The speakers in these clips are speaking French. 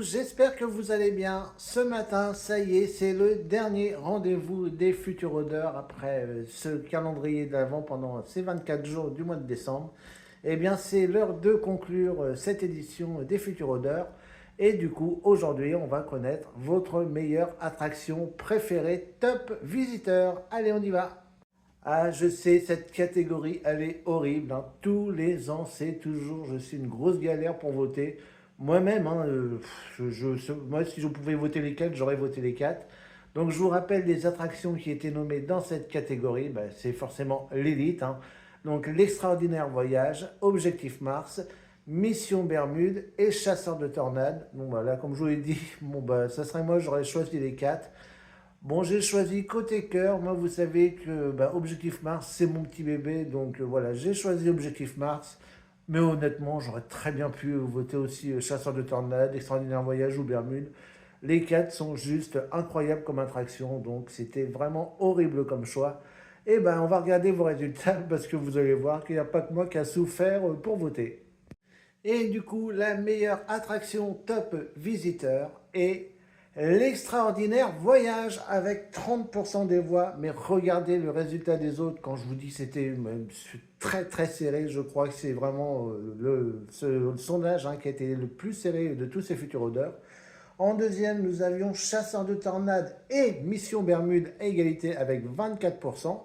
j'espère que vous allez bien. Ce matin, ça y est, c'est le dernier rendez-vous des futurs odeurs après ce calendrier d'avant pendant ces 24 jours du mois de décembre. Eh bien, c'est l'heure de conclure cette édition des futurs odeurs. Et du coup, aujourd'hui, on va connaître votre meilleure attraction préférée, top visiteur. Allez, on y va. Ah, je sais, cette catégorie, elle est horrible, hein. Tous les ans, c'est toujours, je suis une grosse galère pour voter. Moi-même, hein, moi, si je pouvais voter les quatre, j'aurais voté les quatre. Donc, je vous rappelle les attractions qui étaient nommées dans cette catégorie. Ben, c'est forcément l'élite, hein. Donc, l'extraordinaire voyage, Objectif Mars, Mission Bermude et Chasseur de tornades. Donc, voilà, comme je vous l'ai dit, bon, bah, ça serait moi, j'aurais choisi les quatre. Bon, j'ai choisi côté cœur. Moi, vous savez que bah, Objectif Mars, c'est mon petit bébé. Donc voilà, j'ai choisi Objectif Mars. Mais honnêtement, j'aurais très bien pu voter aussi Chasseur de tornades, Extraordinaire voyage ou Bermude. Les quatre sont juste incroyables comme attraction. Donc c'était vraiment horrible comme choix. Et ben, on va regarder vos résultats parce que vous allez voir qu'il n'y a pas que moi qui a souffert pour voter. Et du coup, la meilleure attraction top visiteur est l'extraordinaire voyage avec 30% des voix. Mais regardez le résultat des autres. Quand je vous dis c'était très très serré, je crois que c'est vraiment le sondage hein, qui a été le plus serré de tous ces futurs odeurs. En deuxième, nous avions Chasseur de tornades et Mission Bermude à égalité avec 24%.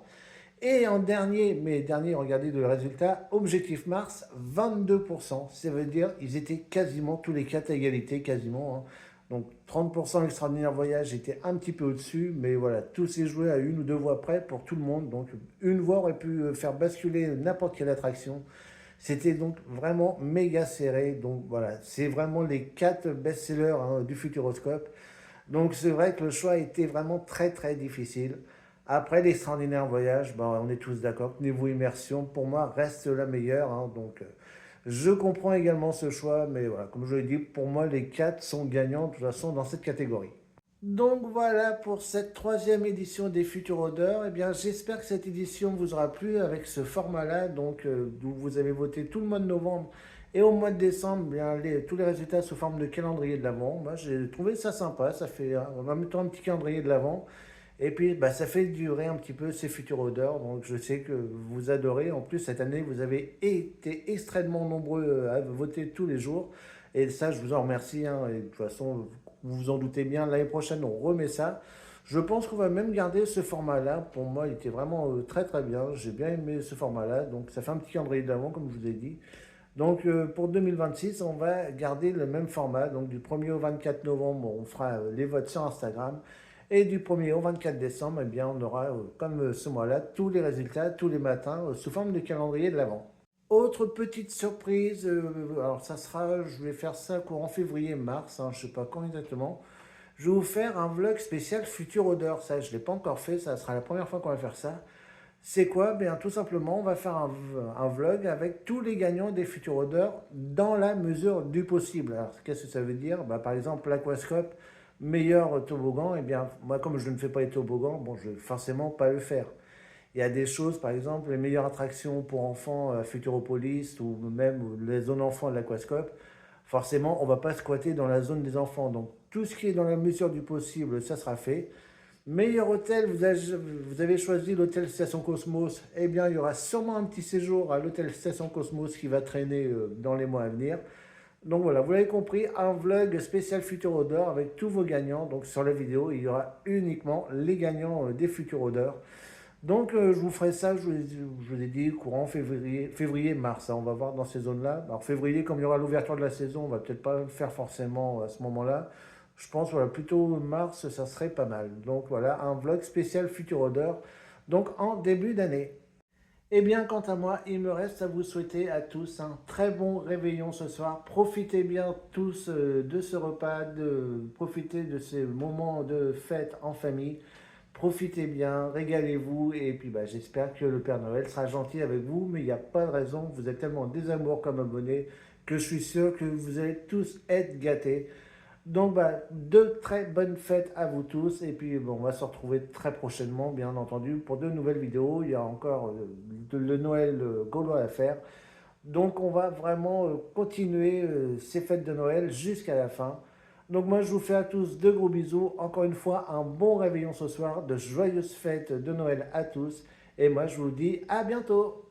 Et en dernier, mais dernier, regardez le résultat, Objectif Mars, 22%. Ça veut dire qu'ils étaient quasiment tous les quatre à égalité, quasiment, hein. Donc 30% Extraordinaire Voyage était un petit peu au-dessus, mais voilà, tout s'est joué à une ou deux voix près pour tout le monde. Donc une voix aurait pu faire basculer n'importe quelle attraction. C'était donc vraiment méga serré. Donc voilà, c'est vraiment les quatre best-sellers hein, du Futuroscope. Donc c'est vrai que le choix était vraiment très très difficile. Après l'extraordinaire voyage, ben, on est tous d'accord que niveau immersion, pour moi, reste la meilleure, hein. Donc je comprends également ce choix, mais voilà, comme je l'ai dit, pour moi, les quatre sont gagnants de toute façon dans cette catégorie. Donc voilà pour cette troisième édition des Futurs Odeurs. Eh bien, j'espère que cette édition vous aura plu avec ce format-là, donc où vous avez voté tout le mois de novembre et au mois de décembre, bien, tous les résultats sous forme de calendrier de l'Avent. Moi, j'ai trouvé ça sympa. Ça fait en même temps un petit calendrier de l'Avent. Et puis, bah, ça fait durer un petit peu ces futurs odeurs. Donc, je sais que vous adorez. En plus, cette année, vous avez été extrêmement nombreux à voter tous les jours. Et ça, je vous en remercie, hein. Et de toute façon, vous vous en doutez bien, l'année prochaine, on remet ça. Je pense qu'on va même garder ce format-là. Pour moi, il était vraiment très très bien. J'ai bien aimé ce format-là. Donc, ça fait un petit calendrier d'avant, comme je vous ai dit. Donc, pour 2026, on va garder le même format. Donc, du 1er au 24 novembre, on fera les votes sur Instagram. Et du 1er au 24 décembre, eh bien, on aura, comme ce mois-là, tous les résultats, tous les matins, sous forme de calendrier de l'Avent. Autre petite surprise, alors ça sera, je vais faire ça courant février-mars, hein, je ne sais pas quand exactement. Je vais vous faire un vlog spécial Future Odeur. Ça, je ne l'ai pas encore fait, ça sera la première fois qu'on va faire ça. C'est quoi? Bien, tout simplement, on va faire un vlog avec tous les gagnants des Futures Odeurs dans la mesure du possible. Alors, qu'est-ce que ça veut dire? Bah, par exemple, l'Aquascope, meilleur toboggan, eh bien, moi, comme je ne fais pas les toboggans, bon, je ne vais forcément pas le faire. Il y a des choses, par exemple, les meilleures attractions pour enfants à Futuropolis ou même les zones enfants de l'Aquascope. Forcément, on ne va pas squatter dans la zone des enfants. Donc, tout ce qui est dans la mesure du possible, ça sera fait. Meilleur hôtel, vous avez choisi l'hôtel Station Cosmos. Eh bien, il y aura sûrement un petit séjour à l'hôtel Station Cosmos qui va traîner dans les mois à venir. Donc voilà, vous l'avez compris, un vlog spécial Future Odeur avec tous vos gagnants. Donc sur la vidéo, il y aura uniquement les gagnants des Future Odeur. Donc je vous ferai ça, je vous ai dit, courant février-mars, hein, on va voir dans ces zones-là. Alors février, comme il y aura l'ouverture de la saison, on va peut-être pas le faire forcément à ce moment-là. Je pense voilà, plutôt mars, ça serait pas mal. Donc voilà, un vlog spécial Future Odeur, donc en début d'année. Eh bien, quant à moi, il me reste à vous souhaiter à tous un très bon réveillon ce soir. Profitez bien tous de ce repas, profitez de ces moments de fête en famille. Profitez bien, régalez-vous et puis bah, j'espère que le Père Noël sera gentil avec vous, mais il n'y a pas de raison, vous êtes tellement des amours comme abonnés que je suis sûr que vous allez tous être gâtés. Donc, bah, de très bonnes fêtes à vous tous. Et puis, bon, on va se retrouver très prochainement, bien entendu, pour de nouvelles vidéos. Il y a encore le Noël gaulois à faire. Donc, on va vraiment continuer ces fêtes de Noël jusqu'à la fin. Donc moi, je vous fais à tous de gros bisous. Encore une fois, un bon réveillon ce soir, de joyeuses fêtes de Noël à tous. Et moi, je vous dis à bientôt.